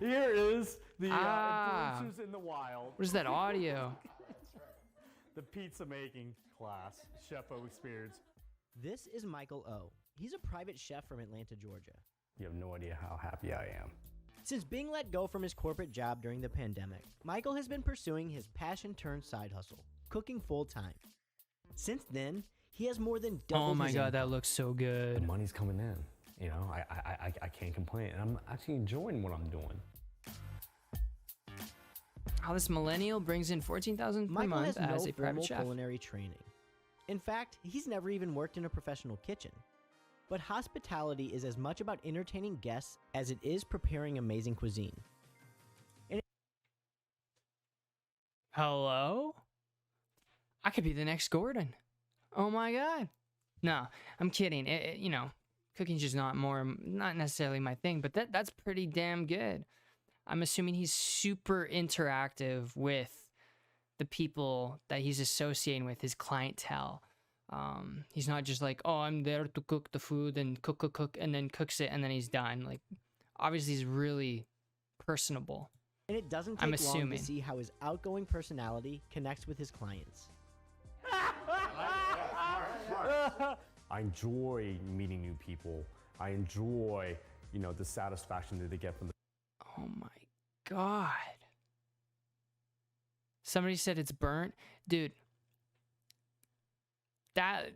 Here is the influencers in the wild. What is that audio? The pizza making class, Chef O experience. This is Michael O. He's a private chef from Atlanta, Georgia. You have no idea how happy I am. Since being let go from his corporate job during the pandemic, Michael has been pursuing his passion-turned-side hustle, cooking full-time. Since then, he has more than doubled Oh my his god, income. that looks so good. The money's coming in. You know, I can't complain. And I'm actually enjoying what I'm doing. How this millennial brings in $14,000 per Michael month has as no a private formal chef. culinary training. In fact, he's never even worked in a professional kitchen. But hospitality is as much about entertaining guests as it is preparing amazing cuisine. Hello? I could be the next Gordon. Oh my god. No, I'm kidding. You know, cooking's just not necessarily my thing, but that's pretty damn good. I'm assuming he's super interactive with the people that he's associating with, his clientele. He's not just like, oh, I'm there to cook the food and cook, and then cooks it and then he's done. Like, obviously he's really personable. And it doesn't take long to see how his outgoing personality connects with his clients. I enjoy meeting new people. I enjoy, you know, the satisfaction that they get from the... Oh my god. Somebody said it's burnt. Dude, that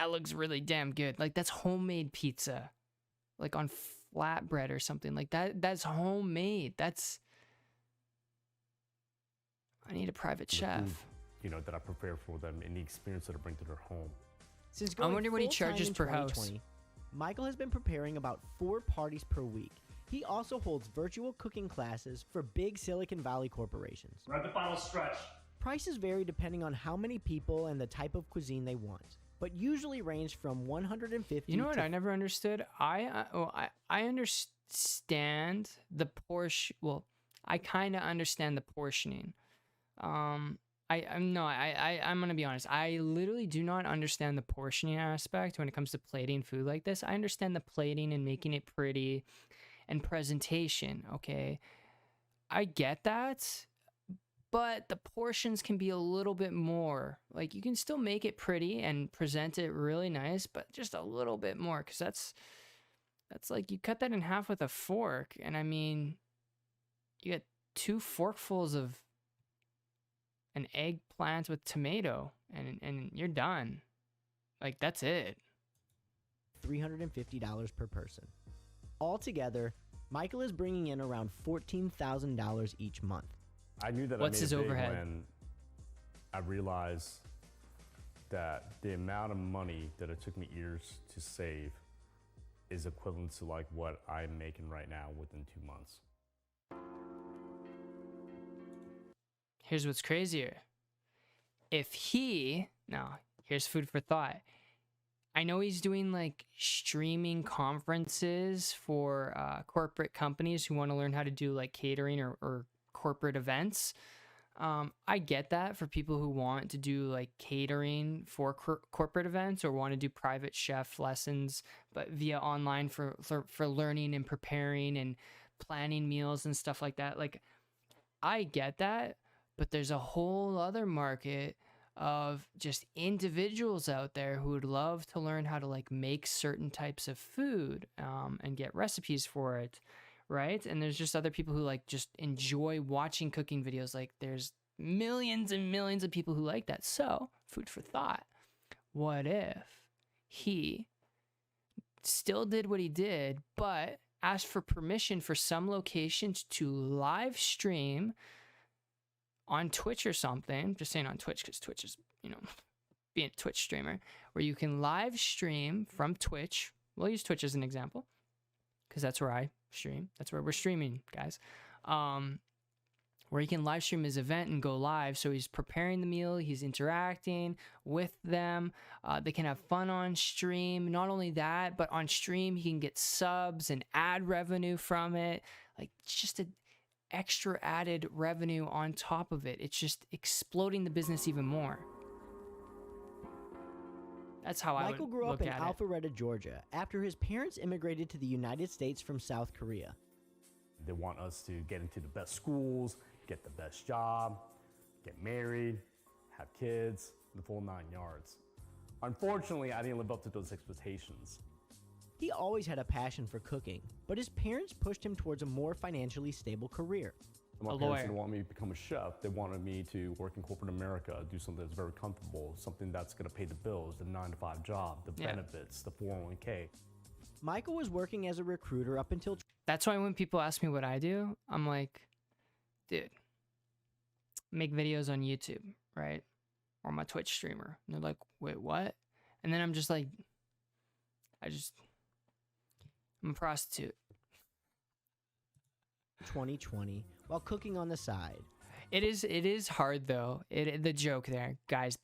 looks really damn good. Like, that's homemade pizza. Like on flatbread or something. Like that's homemade. I need a private chef. Food, you know, that I prepare for them and the experience that I bring to their home. Since going I wonder what he full-time charges in per house. 2020, Michael has been preparing about 4 parties per week. He also holds virtual cooking classes for big Silicon Valley corporations. We're at the final stretch. Prices vary depending on how many people and the type of cuisine they want, but usually range from $150. You know what I never understood? I understand the portion. Well, I kind of understand the portioning. I'm gonna be honest. I literally do not understand the portioning aspect when it comes to plating food like this. I understand the plating and making it pretty and presentation. Okay, I get that, but the portions can be a little bit more. Like, you can still make it pretty and present it really nice, but just a little bit more, because that's like, you cut that in half with a fork, and I mean, you get 2 forkfuls of an eggplant with tomato, and you're done. Like, that's it. $350 per person. Altogether, Michael is bringing in around $14,000 each month. I knew that. What's his overhead? When I realized that the amount of money that it took me years to save is equivalent to like what I'm making right now within 2 months. Here's what's crazier. Here's food for thought. I know he's doing like streaming conferences for corporate companies who want to learn how to do like catering or corporate events. I get that for people who want to do like catering for corporate events or want to do private chef lessons, but via online for learning and preparing and planning meals and stuff like that. Like, I get that, but there's a whole other market of just individuals out there who would love to learn how to like make certain types of food and get recipes for it, right? And there's just other people who like just enjoy watching cooking videos. Like, there's millions and millions of people who like that. So, food for thought. What if he still did what he did, but asked for permission for some locations to live stream on Twitch or something? Just saying on Twitch, because Twitch is, you know, being a Twitch streamer, where you can live stream from Twitch. We'll use Twitch as an example, because that's where I stream. That's where we're streaming, guys. Where he can live stream his event and go live. So he's preparing the meal, he's interacting with them. They can have fun on stream. Not only that, but on stream he can get subs and ad revenue from it. Like, it's just an extra added revenue on top of it. It's just exploding the business even more. That's how Michael grew up in Alpharetta, Georgia, after his parents immigrated to the United States from South Korea. They want us to get into the best schools, get the best job, get married, have kids, the full 9 yards. Unfortunately, I didn't live up to those expectations. He always had a passion for cooking, but his parents pushed him towards a more financially stable career. My parents didn't want me to become a chef. They wanted me to work in corporate America, do something that's very comfortable, something that's gonna pay the bills, the 9-to-5 job, the benefits, the 401k. Michael was working as a recruiter up until... That's why when people ask me what I do, I'm like, dude, make videos on YouTube, right? Or I'm a Twitch streamer. And they're like, wait, what? And then I'm just like, I'm a prostitute. 2020 while cooking on the side. It is hard though. The joke there, guys,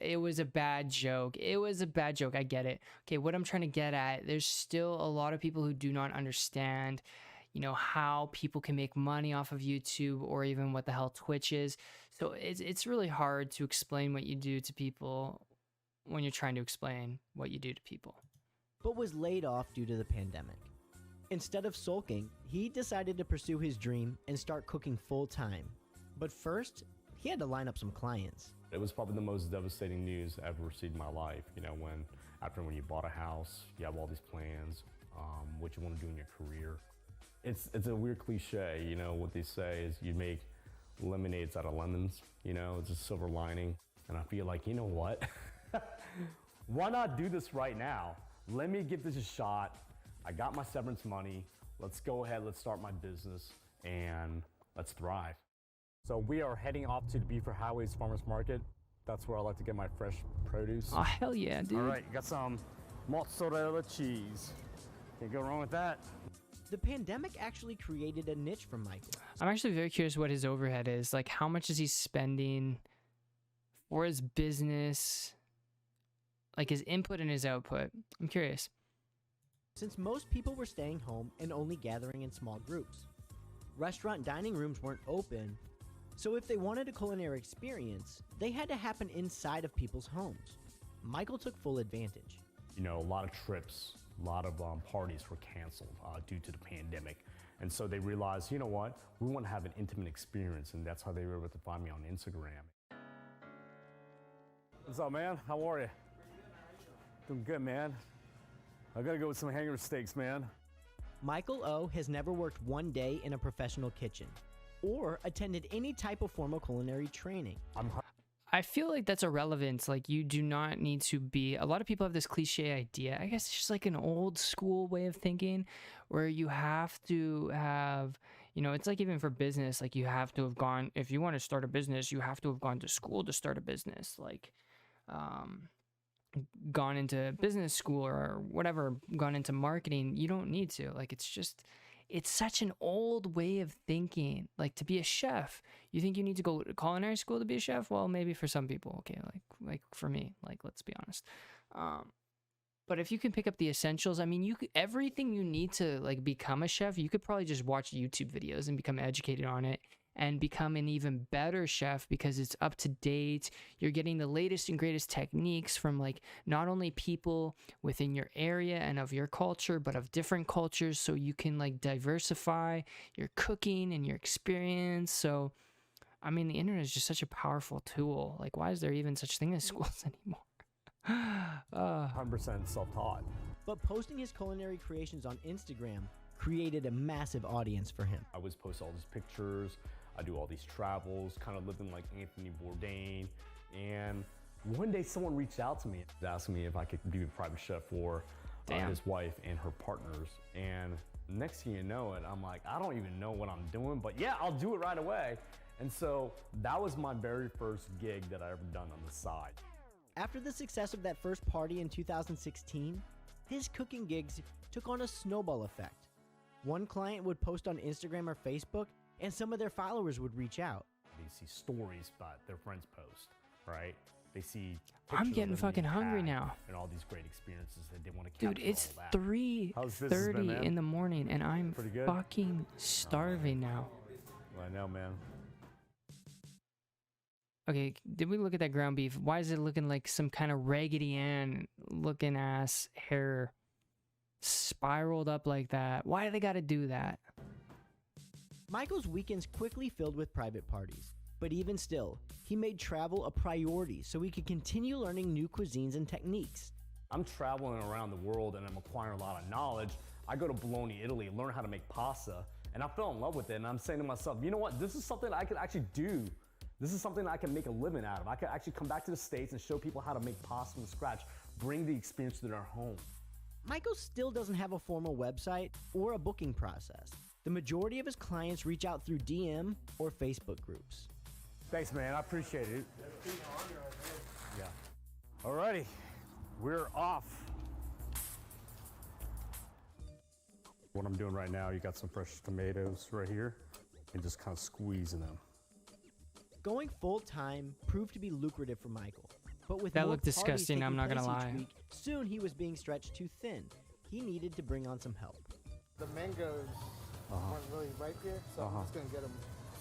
it was a bad joke. I get it. Okay, what I'm trying to get at, there's still a lot of people who do not understand, you know, how people can make money off of YouTube or even what the hell Twitch is. So it's really hard to explain what you do to people when you're trying to explain what you do to people. But was laid off due to the pandemic. Instead of sulking, he decided to pursue his dream and start cooking full time. But first, he had to line up some clients. It was probably the most devastating news I've ever received in my life. You know, when you bought a house, you have all these plans, what you want to do in your career. It's a weird cliche, you know, what they say is you make lemonades out of lemons, you know, it's a silver lining. And I feel like, you know what? Why not do this right now? Let me give this a shot. I got my severance money. Let's go ahead, let's start my business, and let's thrive. So we are heading off to the Beaver Highways Farmers Market. That's where I like to get my fresh produce. Oh, hell yeah, dude. All right, got some mozzarella cheese. Can't go wrong with that. The pandemic actually created a niche for Michael. I'm actually very curious what his overhead is. Like, how much is he spending for his business? Like, his input and his output. I'm curious. Since most people were staying home and only gathering in small groups. Restaurant dining rooms weren't open, so if they wanted a culinary experience, they had to happen inside of people's homes. Michael took full advantage. You know, a lot of trips, a lot of parties were canceled due to the pandemic. And so they realized, you know what, we want to have an intimate experience, and that's how they were able to find me on Instagram. What's up, man? How are you? Doing good, man. I gotta go with some hanger steaks, man. Michael O has never worked one day in a professional kitchen or attended any type of formal culinary training. I feel like that's irrelevant. Like, you do not need to be... A lot of people have this cliche idea. I guess it's just like an old school way of thinking where you have to have... You know, it's like even for business, like you have to have gone... If you want to start a business, you have to have gone to school to start a business. Like, gone into business school or whatever, gone into marketing. You don't need to. Like, it's just... It's such an old way of thinking. Like, to be a chef, you think you need to go to culinary school to be a chef? Well, maybe for some people, okay, like for me, like, let's be honest. But if you can pick up the essentials, I mean, everything you need to like become a chef, you could probably just watch YouTube videos and become educated on it and become an even better chef because it's up to date. You're getting the latest and greatest techniques from like not only people within your area and of your culture, but of different cultures. So you can like diversify your cooking and your experience. So, I mean, the internet is just such a powerful tool. Like, why is there even such thing as schools anymore? 100% self-taught. But posting his culinary creations on Instagram created a massive audience for him. I always post all these pictures. I do all these travels, kind of living like Anthony Bourdain. And one day someone reached out to me, asking me if I could be a private chef for his wife and her partners. And next thing you know it, I'm like, I don't even know what I'm doing, but yeah, I'll do it right away. And so that was my very first gig that I ever done on the side. After the success of that first party in 2016, his cooking gigs took on a snowball effect. One client would post on Instagram or Facebook, and some of their followers would reach out. They see stories about their friends post, right? They see I'm getting fucking hungry now. And all these great experiences that they want to capture. Dude, it's all that. 3:30 in the morning, and I'm fucking starving now. Well, I know, man. Okay, did we look at that ground beef? Why is it looking like some kind of Raggedy Ann looking ass hair spiraled up like that? Why do they got to do that? Michael's weekends quickly filled with private parties. But even still, he made travel a priority so he could continue learning new cuisines and techniques. I'm traveling around the world and I'm acquiring a lot of knowledge. I go to Bologna, Italy, learn how to make pasta, and I fell in love with it. And I'm saying to myself, you know what? This is something I could actually do. This is something I can make a living out of. I could actually come back to the States and show people how to make pasta from scratch, bring the experience to their home. Michael still doesn't have a formal website or a booking process. The majority of his clients reach out through DM or Facebook groups. Thanks, man. I appreciate it. Yeah. Alrighty, we're off. What I'm doing right now, you got some fresh tomatoes right here, and just kind of squeezing them. Going full-time proved to be lucrative for Michael, but with That more looked parties disgusting, I'm taking not gonna place each lie. week, soon he was being stretched too thin. He needed to bring on some help. The mangoes aren't really ripe here, so I'm just gonna get them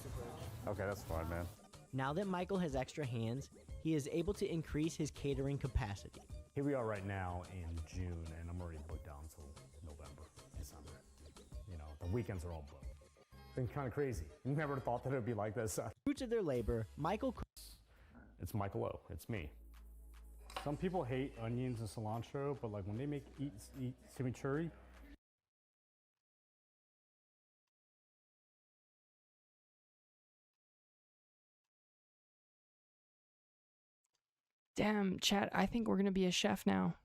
super rich. Okay, that's fine, man. Now that Michael has extra hands, he is able to increase his catering capacity. Here we are right now in June, and I'm already booked down until November, December. You know, the weekends are all booked. Been kind of crazy. Never thought that it would be like this. Fruits of their labor, Michael It's Michael O. It's me. Some people hate onions and cilantro, but like when they make eat chimichurri, Damn, chat, I think we're gonna be a chef now.